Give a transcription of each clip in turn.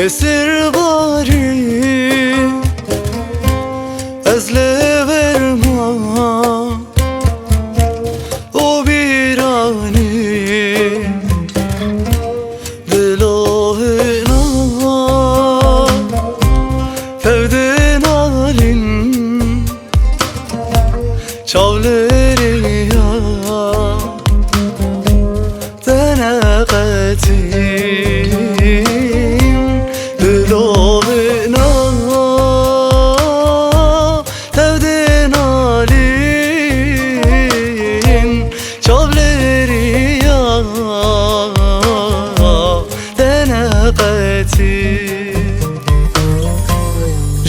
Esir bari ezle verma o bir ani dilohina fevden alin çavleri ya tenaqati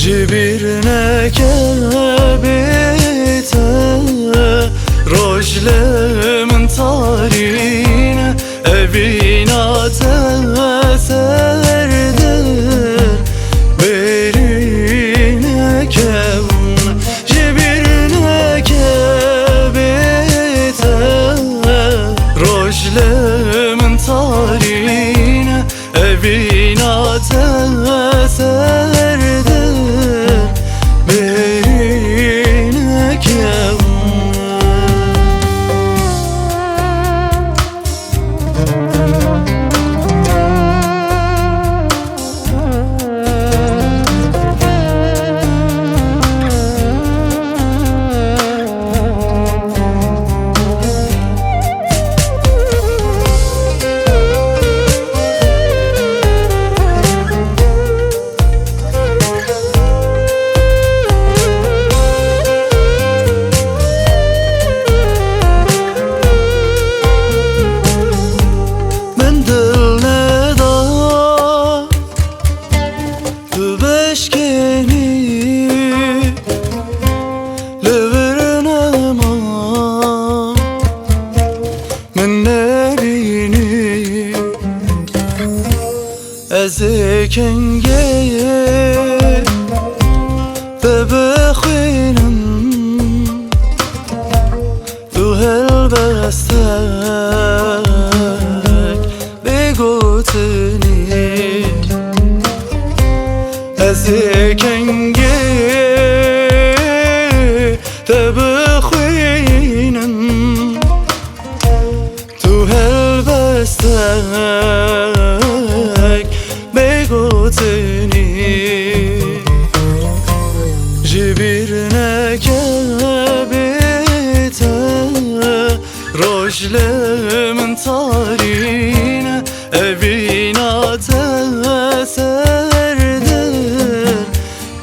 جبرنا كبيته رجل من طارين أبينا تسردر برينا كون جبرنا كبيته رجل من طارين أبينا تسردر أزكنجي ببخينم ذو هالبستك بقوتني أزكنجي ببخينم ذو هالبستك بقوتني جبرنا كبيته رجل من طارين أبينا تسردر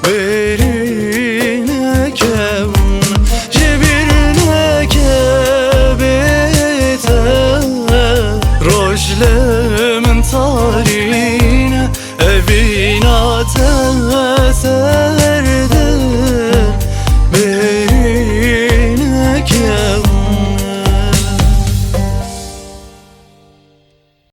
برينا كون جبرنا كبيته رجل من طارين